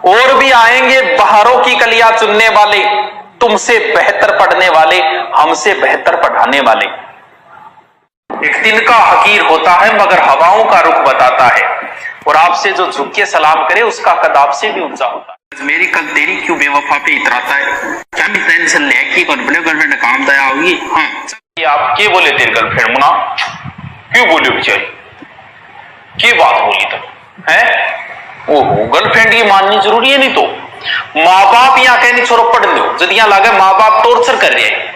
और भी आएंगे बहारों की कलियां चुनने वाले, तुमसे बेहतर पढ़ने वाले, हमसे बेहतर पढ़ाने वाले। एक दिन का हकीर होता है मगर हवाओं का रुख बताता है, और आपसे जो झुक के सलाम करे उसका कद आपसे भी ऊंचा होता है। मेरी कल तेरी क्यों बेवफा पे इतराता है, क्या मैं टेंशन लेके गर्लफ्रेंड काम दया होगी। हाँ आप क्या बोले तेरी गर्लफ्रेंड मुना, क्यों बोले बेचारी, क्या बात बोली तुम है? ओहो गर्लफ्रेंड की माननी जरूरी है, नहीं तो माँ बाप यहाँ कहनी छोड़ो पढ़ लो, जब यहाँ लगे माँ बाप टॉर्चर कर रहे हैं,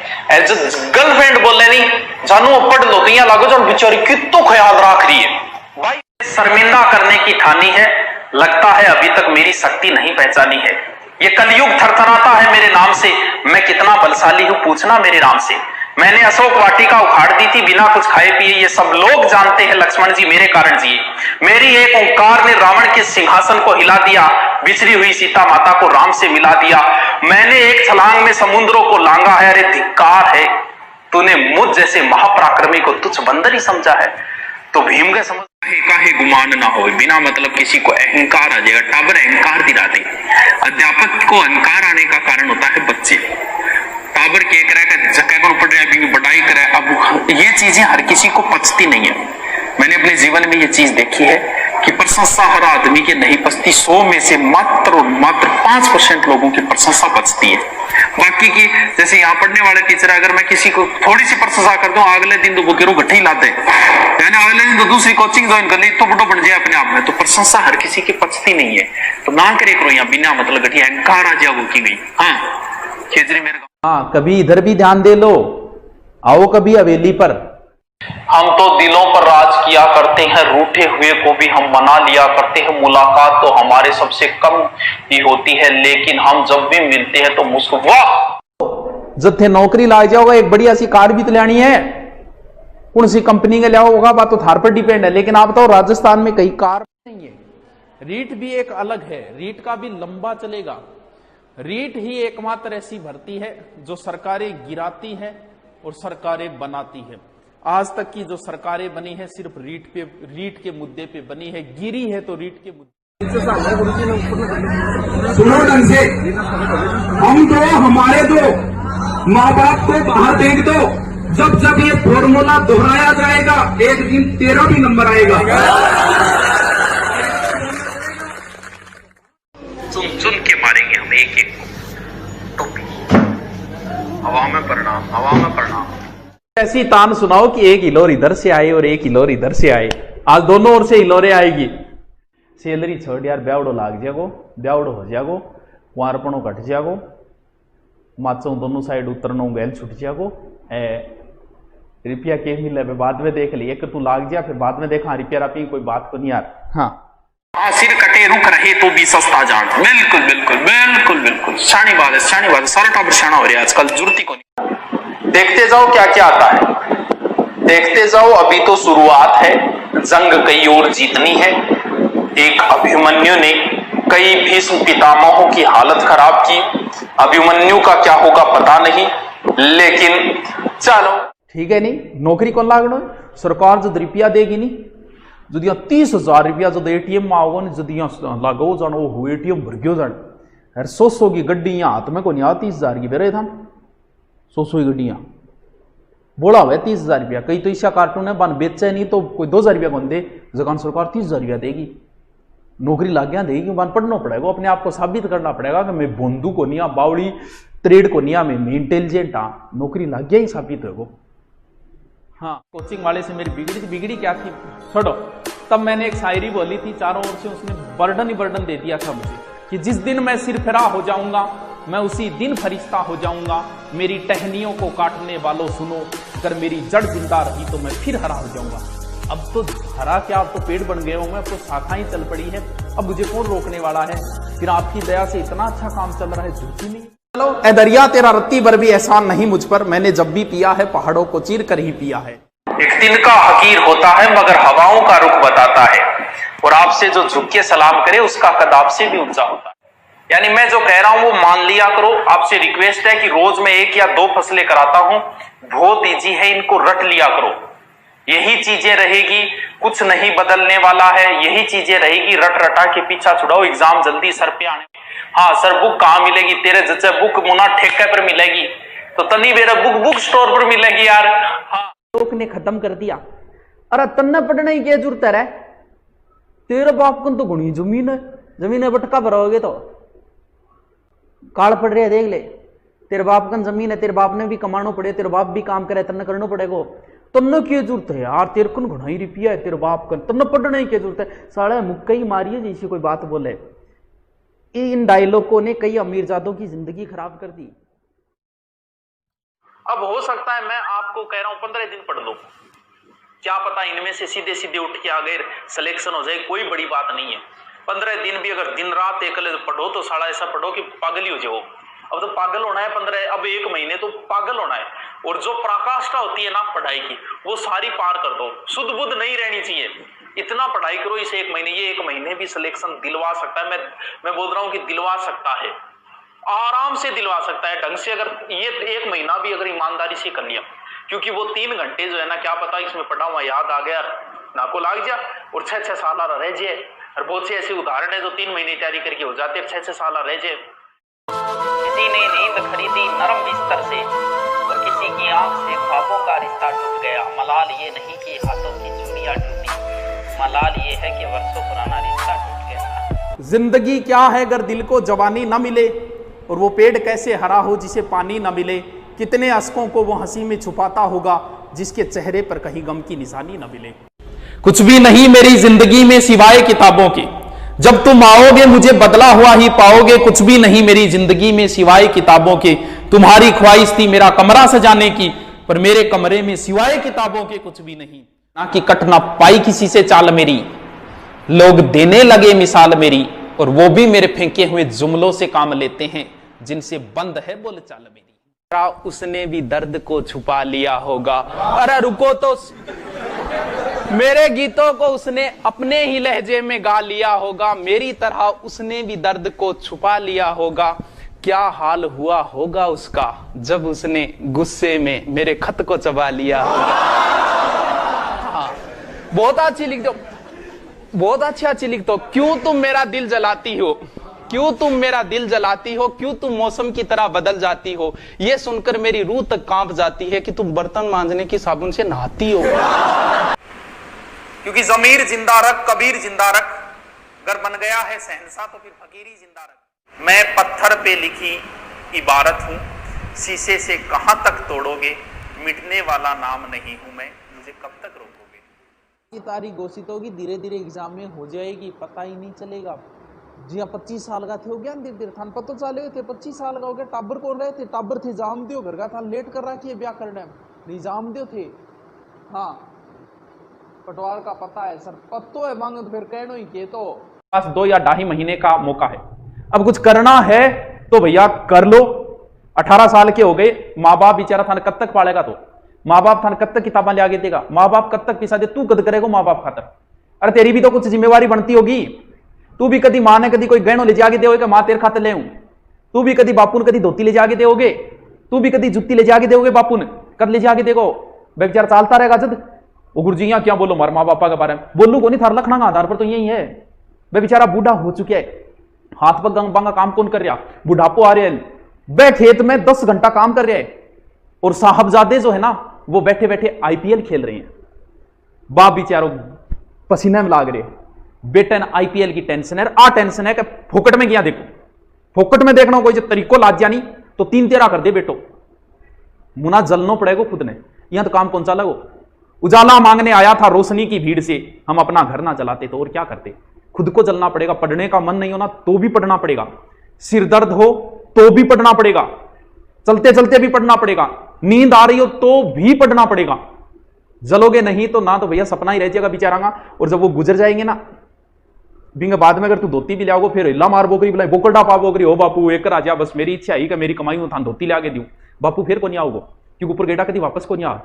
गर्लफ्रेंड बोले नहीं जानू पढ़ लो, तो यहाँ लागो जो बेचारी कितो ख्याल रख रही है। भाई शर्मिंदा करने की ठानी है, लगता है अभी तक मेरी शक्ति नहीं पहचानी है। ये कलयुग थरथराता है मेरे नाम से, मैं कितना बलशाली हूं पूछना मेरे नाम से। मैंने अशोक वाटिका उखाड़ दी थी बिना कुछ खाए पिए, ये सब लोग जानते हैं लक्ष्मण जी मेरे कारण जिए। मेरी एक ओंकार ने रावण के सिंहासन को हिला दिया, बिछड़ी हुई सीता माता को राम से मिला दिया। मैंने एक छलांग में समुद्रों को लांगा है, अरे धिक्कार है तूने मुझ जैसे महापराक्रमी को तुच्छ बंदर ही समझा है। तो भीम के समझ काहे गुमान ना हो, बिना मतलब किसी को अहंकार आ जाएगा। टाबर अहंकार दिलाते, अध्यापक को अहंकार आने का कारण होता है बच्चे। टाबर के पढ़ रहे हैं, बढ़ाई करे, अब ये चीजें हर किसी को पचती नहीं है। मैंने अपने जीवन में ये चीज देखी है कि प्रशंसा हर आदमी के नहीं पचती, 100 में से मात्र और मात्र 5% लोगों की प्रशंसा पचती है। बाकी की जैसे यहाँ पढ़ने वाले टीचर, अगर मैं किसी को थोड़ी सी प्रशंसा कर दूं, अगले दिन तो वो गिरो गठे ही लाते हैं, यानी अगले दिन तो दूसरी कोचिंग ज्वाइन कर ली तो बड़ो बन जाए अपने आप में। तो प्रशंसा हर किसी की पचती नहीं है, तो ना करे करो यहाँ बिना मतलब गठिया अहंकार आ जाओ की नहीं। हाँ खेजरी मेरे हाँ कभी इधर भी ध्यान दे लो, आओ कभी हवेली पर। हम तो दिलों पर राज किया करते हैं, रूठे हुए को भी हम मना लिया करते हैं। मुलाकात तो हमारे सबसे कम ही होती है, लेकिन हम जब भी मिलते हैं तो मुस्कुरा। जब थे नौकरी ला जाओगा, एक बढ़िया सी कार भी तो लेनी है, कौन सी कंपनी के लाओ होगा बात तो थार पर डिपेंड है। लेकिन आप तो राजस्थान में कई कार नहीं है। रीट भी एक अलग है, रीट का भी लंबा चलेगा। रीट ही एकमात्र ऐसी भर्ती है जो सरकारें गिराती है और सरकारें बनाती है। आज तक की जो सरकारें बनी है सिर्फ रीट के मुद्दे पे बनी है, गिरी है तो रीट के मुद्दे। सुनो ढंग से, हम दो हमारे दो माँ बाप को बाहर फेंक दो। जब जब ये फॉर्मूला दोहराया जाएगा एक दिन तेरा भी नंबर आएगा। चुन चुन के मारेंगे हम एक एक को। हवा में प्रणाम, हवा में प्रणाम। ऐसी तान सुनाओ कि एक हिलोर इधर से आए और एक हिलोर इधर से आए, आज दोनों ओर से हिलोरे आएगी। सैलरी छोड़ यार, ब्यावड़ो लाग जागो, ब्यावड़ो हो जागो, कुंवारपणो कट जागो, माचो दोनों साइड उतरनो गैल छुट जागो। रुपया के मिले बाद में देख ली, एक तू लाग जा फिर बाद में देखा रुपया रापी कोई बात को नहीं यार। हाँ सिर कटे रुक रहे तो भी सस्ता जान। बिल्कुल बिल्कुल बिल्कुल बिल्कुल शानी बात है, शानी बात है। सारा टाबर शाना हो रहा है आजकल, जरूरत को नहीं। देखते जाओ क्या क्या आता है, देखते जाओ। अभी तो शुरुआत है, जंग कई और जीतनी है। एक अभिमन्यु ने कई भीष्म पितामहों की हालत खराब की। अभिमन्यु का क्या होगा पता नहीं, लेकिन चलो ठीक है। नहीं नौकरी कौन लागनो, सरकार जो रुपया देगी नहीं, जो 30,000 रुपया जो एटीएम में आओगे ना, जो लागो जानो वो एटीएम भर गयो जान। यार 100 की गड्डी यहाँ हाथ में को नहीं आ, 30,000 की बेरे था 100 की गड्डियां बोला हुआ है 30,000 रुपया। कई तो ईशा कार्टून है बन बेचे नहीं तो कोई 2,000 रुपया बन दे, जगह सरकार 30,000 रुपया देगी। नौकरी लाग गया देगी, बन पढ़ना पड़ेगा, अपने आप को साबित करना पड़ेगा कि मैं बोंदू को नहीं आ, बावड़ी त्रेड को नहीं आ, मैं इंटेलिजेंट हाँ। नौकरी लाग गया ही साबित होगा। हाँ कोचिंग वाले से मेरी बिगड़ी क्या थी छोड़ो। तब मैंने एक शायरी बोली थी, चारों ओर से उसने बर्डन ही बर्डन दे दिया था मुझे कि जिस दिन मैं सिरफिरा हो जाऊंगा मैं उसी दिन फरिश्ता हो जाऊंगा। मेरी टहनियों को काटने वालों सुनो, अगर मेरी जड़ जिंदा रही तो मैं फिर हरा हो जाऊंगा। अब तो हरा क्या, अब तो पेड़ बन गए होंगे, अब तो शाखाएं चल पड़ी है, अब मुझे कौन रोकने वाला है। फिर आपकी दया से इतना अच्छा काम चल रहा है, झूठी नहीं। चलो ए दरिया तेरा रत्ती भर भी एहसान नहीं मुझ पर, मैंने जब भी पिया है पहाड़ों को चीर कर ही पिया है। एक दिन का हकीर होता है मगर हवाओं का रुख बताता है, और आपसे जो झुक के सलाम करे उसका कद आपसे भी ऊंचा होता है। यानी मैं जो कह रहा हूं वो मान लिया करो। आपसे रिक्वेस्ट है कि रोज मैं 1 या 2 फसलें कराता हूं, बहुत इजी है, इनको रट लिया करो। यही चीजें रहेगी, कुछ नहीं बदलने वाला है, यही चीजें रहेगी। रट रटा के पीछा छुड़ाओ, एग्जाम जल्दी सर पे आने हाँ सर बुक कहाँ मिलेगी, तेरे जैसे बुक मुना ठेके पर मिलेगी तो तनी मेरा बुक स्टोर पर मिलेगी यार। हाँ लोग ने खत्म कर दिया। अरे तन्ने पढ़ने की क्या जरूरत है, तेरे बाप को तो गुणी जमीन है, जमीन बटका भरोगे तो काल पड़ रहे देख ले। तेरे बाप का जमीन है, तेरे बाप ने भी कमाना पड़े, तेरे बाप भी काम करे, तन्ने करना पड़ेगा। तन्ने की जरूरत है यार, तेरे को घना ही रुपया है तेरे बाप का, तन्ने पढ़ने की जरूरत है। साला मुक्का ही मारिए जैसी कोई बात बोले। इन डायलॉगों ने कई अमीरजादों की जिंदगी खराब कर दी। अब हो सकता है मैं आपको कह रहा हूं 15 दिन पढ़ लो, क्या पता इनमें से सीधे सीधे उठ के आ गए सिलेक्शन हो जाए, कोई बड़ी बात नहीं है। 15 दिन भी अगर दिन रात एक पढ़ो तो साला ऐसा पढ़ो कि पागल ही हो जाओ। अब तो पागल होना है 15, अब 1 महीने तो पागल होना है। और जो पराकाष्ठा होती है ना पढ़ाई की, वो सारी पार कर दो, सुध बुध नहीं रहनी चाहिए। इतना पढ़ाई करो इस 1 महीने, ये 1 महीने भी सिलेक्शन दिलवा सकता है। मैं बोल रहा हूं कि दिलवा सकता है, आराम से दिलवा सकता है ढंग से, अगर ये 1 महीना भी अगर ईमानदारी से कर लिया। क्योंकि वो 3 घंटे जो है ना, क्या पता इसमें पढ़ा हुआ याद आ गया ना को लाग जा और 6-6 साल रह जाए। और बहुत से ऐसे उदाहरण है जो 3 महीने तैयारी करके हो जाते, 6-6 साल रह जाए। किसी ने नींद खरीदी नरम बिस्तर से और किसी की आंख से ख्वाबों का रिश्ता टूट गया। मलाल ये नहीं कि हाथों की चूड़ियां टूटी, मलाल ये है कि वर्षों पुराना रिश्ता टूट गया। जिंदगी क्या है अगर दिल को जवानी न मिले, और वो पेड़ कैसे हरा हो जिसे पानी न मिले। कितने अश्कों को वो हंसी में छुपाता होगा जिसके चेहरे पर कहीं गम की निशानी न मिले। कुछ भी नहीं मेरी जिंदगी में सिवाय किताबों के, जब तुम आओगे मुझे बदला हुआ ही पाओगे। कुछ भी नहीं मेरी जिंदगी में सिवाय किताबों के, तुम्हारी ख्वाहिश थी मेरा कमरा सजाने की, पर मेरे कमरे में सिवाय किताबों के कुछ भी नहीं। ना कि कट ना पाई किसी से चाल मेरी, लोग देने लगे मिसाल मेरी, और वो भी मेरे फेंके हुए जुमलों से काम लेते हैं जिनसे बंद है बोलचाल मेरी। उसने भी दर्द को छुपा लिया होगा। अरे रुको तो, मेरे गीतों को उसने अपने ही लहजे में गा लिया होगा, मेरी तरह उसने भी दर्द को छुपा लिया होगा। क्या हाल हुआ होगा उसका जब उसने गुस्से में मेरे खत को चबा लिया होगा। हाँ, बहुत अच्छी लिख दो, बहुत अच्छी लिख दो। क्यों तुम मेरा दिल जलाती हो, क्यों तुम मेरा दिल जलाती हो, क्यों तुम मौसम की तरह बदल जाती हो। ये सुनकर मेरी रूह तक कांप जाती है कि तुम बर्तन मांजने की साबुन से नहाती हो। क्योंकि जमीर जिंदा रख, कबीर जिंदा रख, अगर बन गया है शहंशाह तो फिर फकीरी जिंदा रख। मैं पत्थर पे लिखी इबारत हूं, शीशे से कहां तक तोड़ोगे, मिटने वाला नाम नहीं हूं मैं, मुझे कब तक रोकोगे। की तारीख घोषित होगी, धीरे धीरे एग्जाम में हो जाएगी, पता ही नहीं चलेगा। जी हाँ, 25 साल का थे हो गया, धीरे धीरे थान पतो चाले थे 25 साल का हो गया। टाबर कौन रहे थे, टाबर थे जाम दियो घर का था, लेट कर रखी है ब्याह करने में, जाम दियो थे। हाँ, पटवार का पता है सर, पत्तो है मांगे तो फिर कहनो ही के तो। पास 2 या 2.5 महीने का मौका है, अब कुछ करना है तो भैया कर लो। 18 साल के हो गए, माँ बाप बेचारा थाने कब तक पालेगा, तो माँ बाप थाने कब तक किताबें ले आगे देगा, माँ बाप कब तक पिसा दे, तू कद करेगा माँ बाप खातर। अरे तेरी भी तो कुछ जिम्मेवारी बनती होगी, तू भी कदी माँ ने कदी कोई गहनो ले जाके दोगे, माँ तेरे खातर ले, तू भी कदी बापू ने कदी धोती ले जाके दोगे, तू भी कदी जुत्ती ले जाके दोगे बापू ने, कद ले जाके देखो बेचारा चालता रहेगा। जद वो गुरु जी यहाँ क्या बोलो मार माँ बापा के बारे में, बोलू को नहीं थार लखना आधार पर तो यही है। वे बेचारा बूढ़ा हो चुका है, हाथ पर गंग बांगा काम कौन कर रहा, बुढ़ापो आ रहे हैं, वे खेत में 10 घंटा काम कर रहे हैं, और साहबजादे जो है ना वो बैठे बैठे IPL खेल रहे हैं। बाप बेचारो पसीने में लाग रहे, बेटे ने IPL की टेंशन है, आ टेंशन है कि फोकट में गया देखो, फोकट में देखना कोई जो तरीको लाज जानी तो 3 तेरा कर दे बेटो, मुना जलनो पड़ेगा खुद ने, यहां तो काम कौन सा लगो। उजाला मांगने आया था रोशनी की भीड़ से, हम अपना घर ना जलाते तो और क्या करते, खुद को जलना पड़ेगा। पढ़ने का मन नहीं होना तो भी पढ़ना पड़ेगा, सिर दर्द हो तो भी पढ़ना पड़ेगा, चलते चलते भी पढ़ना पड़ेगा, नींद आ रही हो तो भी पढ़ना पड़ेगा। जलोगे नहीं तो ना तो भैया सपना ही रह जाएगा बेचारा। और जब वो गुजर जाएंगे ना बिंग बाद में, अगर तू धोती भी लाओगे फिर हिला मार बोकरी बुलाई बोकड़ा पा बोकरी, हो बापू एक राजा बस मेरी इच्छा है कि मेरी कमाई में थान धोती ला के दूं, बापू फिर को नहीं आओगे क्योंकि ऊपर गेटा कभी वापस को नहीं आ।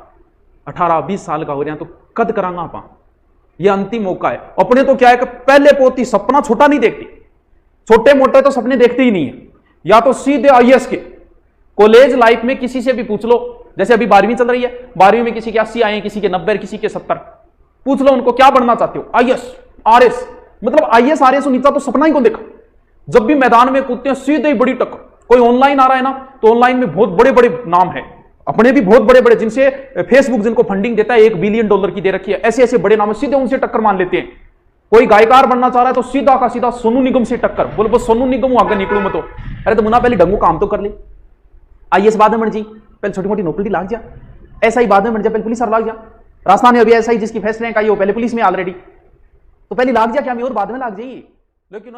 18-20 साल का हो रहा तो कद करांगा आप, ये अंतिम मौका है। अपने तो क्या है कि पहले पोती सपना छोटा नहीं देखती, छोटे मोटे तो सपने देखते ही नहीं है, या तो सीधे IAS के। कॉलेज लाइफ में किसी से भी पूछ लो, जैसे अभी 12वीं चल रही है, 12वीं में किसी के 80 आए, किसी के 90, किसी के 70, पूछ लो उनको क्या बनना चाहते हो, IAS RS, मतलब IAS RS नीचा तो सपना ही कौन देखा। जब भी मैदान में कूदते हैं सीधे ही बड़ी टक्कर। कोई ऑनलाइन आ रहा है ना, तो ऑनलाइन में बहुत बड़े बड़े नाम है, अपने भी बहुत बड़े बड़े, जिनसे फेसबुक जिनको फंडिंग देता है $1 बिलियन की दे रखी है, ऐसे ऐसे बड़े नाम है, सीधे उनसे टक्कर मान लेते हैं। कोई गायकार बनना चाह रहा है तो सीधा का सीधा सोनू निगम से टक्कर, बोलो बस सोनू निगम आगे निकलू मैं तो। अरे तो मुन्ना पहले ढंगू काम तो कर ले, IAS बाद में बन जी, पहले छोटी मोटी नौकरी लाग जा, SI बाद में बन जा, पहले पुलिस लाग जा। राजस्थान में अभी SI जिसकी फैसले का वो पहले पुलिस में ऑलरेडी, तो पहले लाग जा क्या, मैं और बाद में लाग जाइए। लेकिन